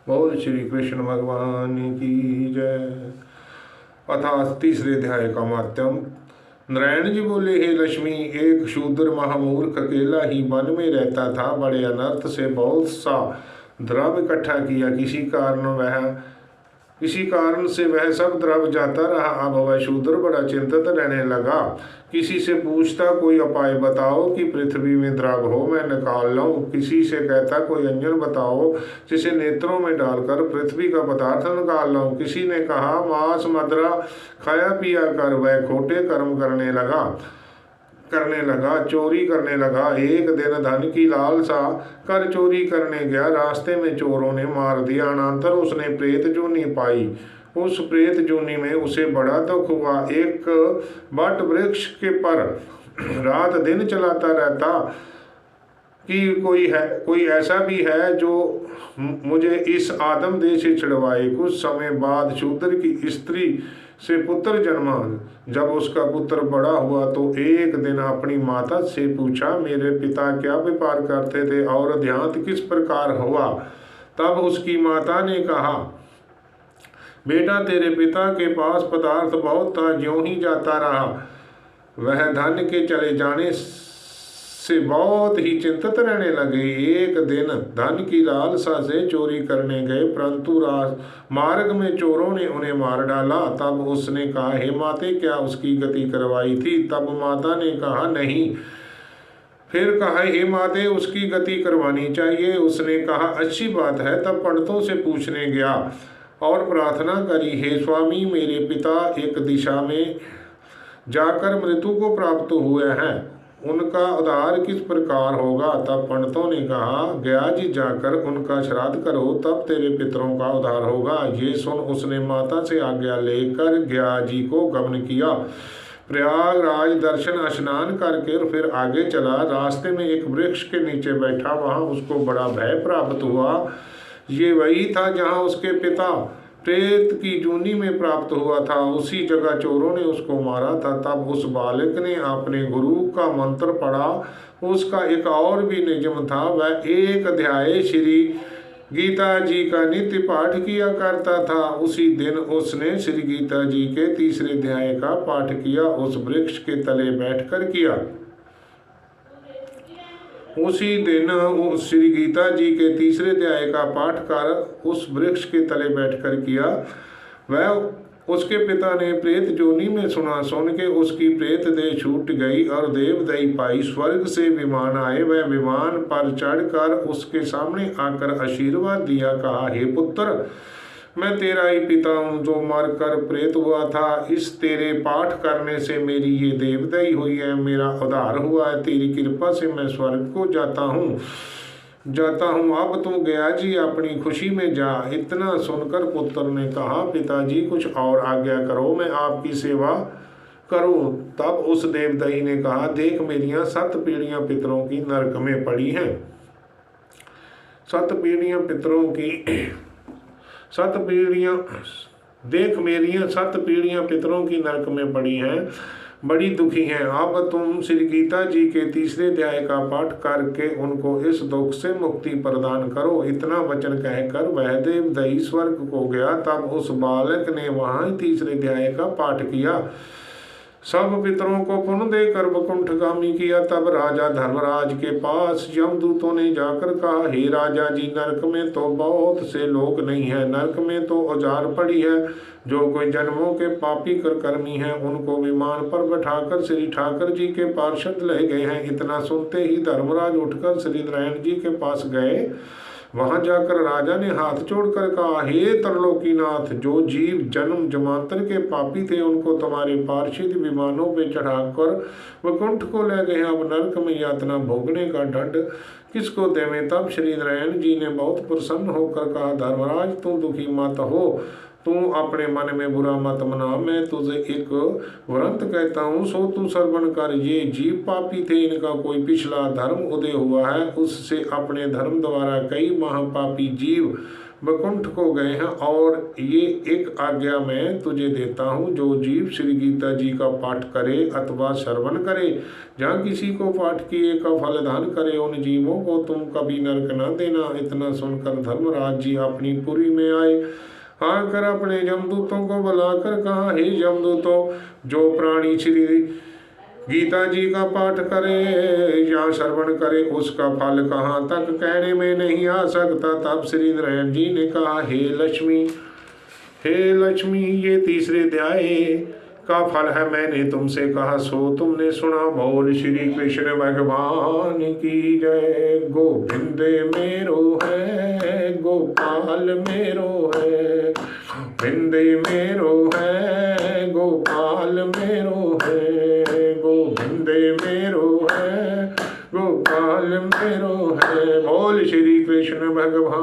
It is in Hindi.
बोल श्री कृष्ण भगवान की जय। अथा तीसरे अध्याय का माध्यम। नारायण जी बोले, हे लक्ष्मी, एक शूद्र महामूर्ख अकेला ही वन में रहता था। बड़े अनर्थ से बहुत सा द्रव्य इकट्ठा किया। किसी कारण से वह सब द्रव्य जाता रहा। अब वह शूद्र बड़ा चिंतित रहने लगा। किसी से पूछता, कोई उपाय बताओ कि पृथ्वी में द्रव्य हो, मैं निकाल लूं। किसी से कहता, कोई अंजन बताओ जिसे नेत्रों में डालकर पृथ्वी का पदार्थ निकाल लूं। किसी ने कहा, मांस मदिरा खाया पिया कर। वह खोटे कर्म करने लगा, चोरी करने लगा। एक दिन धन की लालसा कर चोरी करने गया। रास्ते में चोरों ने मार दिया। अनंतर उसने प्रेत जूनी पाई। उस प्रेत जूनी में उसे बड़ा दुख हुआ। एक बट वृक्ष के पर रात दिन चलाता रहता कि कोई ऐसा भी है जो मुझे इस आदम देह से छिड़वाए। कुछ समय बाद शूद्र की स्त्री से पुत्र जन्मा। जब उसका पुत्र बड़ा हुआ तो एक दिन अपनी माता से पूछा, मेरे पिता क्या व्यापार करते थे और देहांत किस प्रकार हुआ। तब उसकी माता ने कहा, बेटा, तेरे पिता के पास पदार्थ बहुत था, ज्यों ही जाता रहा वह धन के चले जाने से बहुत ही चिंतित रहने लगे। एक दिन धन की लालसा से चोरी करने गए, परंतु मार्ग में चोरों ने उन्हें मार डाला। तब उसने कहा, हे माते, क्या उसकी गति करवाई थी। तब माता ने कहा, नहीं। फिर कहा, हे माते, उसकी गति करवानी चाहिए। उसने कहा, अच्छी बात है। तब पंडितों से पूछने गया और प्रार्थना करी, हे स्वामी, मेरे पिता एक दिशा में जाकर मृत्यु को प्राप्त हुए हैं, उनका उद्धार किस प्रकार होगा। तब पंडितों ने कहा, गया जी जाकर उनका श्राद्ध करो, तब तेरे पितरों का उद्धार होगा। ये सुन उसने माता से आज्ञा लेकर गया जी को गमन किया। प्रयागराज दर्शन स्नान करके फिर आगे चला। रास्ते में एक वृक्ष के नीचे बैठा। वहां उसको बड़ा भय प्राप्त हुआ। ये वही था जहां उसके पिता प्रेत की जूनी में प्राप्त हुआ था। उसी जगह चोरों ने उसको मारा था। तब उस बालक ने अपने गुरु का मंत्र पढ़ा। उसका एक और भी नियम था, वह एक अध्याय श्री गीता जी का नित्य पाठ किया करता था। उसी दिन उसने श्री गीता जी के तीसरे अध्याय का पाठ किया। उस वृक्ष के तले बैठकर किया। उसी दिन श्री गीता जी के तीसरे अध्याय का पाठ कर उस वृक्ष के तले बैठकर किया। वह उसके पिता ने प्रेत जोनी में सुन के उसकी प्रेत देह छूट गई और देवदयी पाई। स्वर्ग से विमान आए। वह विमान पर चढ़कर उसके सामने आकर आशीर्वाद दिया। कहा, हे पुत्र, मैं तेरा ही पिता हूँ जो मर कर प्रेत हुआ था। इस तेरे पाठ करने से मेरी ये देवदयी हुई है, मेरा उद्धार हुआ है। तेरी कृपा से मैं स्वर्ग को जाता हूँ। अब तुम गया जी अपनी खुशी में जा। इतना सुनकर पुत्र ने कहा, पिताजी कुछ और आज्ञा करो, मैं आपकी सेवा करूं। तब उस देवदयी ने कहा, देख, मेरियां 7 पीढ़ियां पितरों की नरक में पड़ी हैं। 7 पीढ़ियां पितरों की 7 पीढ़ियां देख, मेरियां 7 पीढ़ियां पितरों की नरक में पड़ी हैं, बड़ी दुखी हैं। अब तुम श्री गीता जी के तीसरे अध्याय का पाठ करके उनको इस दुख से मुक्ति प्रदान करो। इतना वचन कहकर वह देवदयी स्वर्ग को गया। तब उस बालक ने वहां तीसरे अध्याय का पाठ किया। सब पितरों को पुण्य देकर वैकुंठगामी किया। तब राजा धर्मराज के पास यमदूतों ने जाकर कहा, हे राजा जी, नरक में तो बहुत से लोग नहीं है, नरक में तो औजार पड़ी है। जो कोई जन्मों के पापी कर्मी हैं उनको विमान पर बैठाकर श्री ठाकर जी के पार्षद ले गए हैं। इतना सुनते ही धर्मराज उठकर श्री नारायण जी के पास गए। वहां जाकर राजा ने हाथ जोड़कर कहा, हे त्रिलोकीनाथ, जो जीव जन्म जमांतर के पापी थे उनको तुम्हारे पार्षद विमानों पे चढ़ाकर वैकुंठ को ले गए। अब नरक में यातना भोगने का दंड किसको देवें। तब श्री नारायण जी ने बहुत प्रसन्न होकर कहा, धर्मराज, तुम दुखी मत हो, तू अपने मन में बुरा मत मना। मैं तुझे एक वृंत कहता हूँ, सो तू श्रवण कर। ये जीव पापी थे, इनका कोई पिछला धर्म उदय हुआ है, उससे अपने धर्म द्वारा कई महापापी जीव वैकुंठ को गए हैं। और ये एक आज्ञा मैं तुझे देता हूँ, जो जीव श्री गीता जी का पाठ करे अथवा श्रवण करे, जहाँ किसी को पाठ किए का फल दान करे, उन जीवों को तुम कभी नरक न देना। इतना सुनकर धर्मराज जी अपनी पुरी में आए। आकर अपने जमदूतों को बुलाकर कहा, हे जमदूतों, जो प्राणी श्री गीता जी का पाठ करे या श्रवण करे, उसका फल कहाँ तक कहने में नहीं आ सकता। तब श्री नारायण जी ने कहा, हे लक्ष्मी, ये तीसरे अध्याय का फल है। मैंने तुमसे कहा सो तुमने सुना। बोल श्री कृष्ण भगवान की जय। गोविंद मेरो है, गोपाल मेरो है, गोविंद मेरो है, गोपाल मेरो है, गोविंद मेरो है, गोपाल मेरो है। बोल श्री कृष्ण भगवान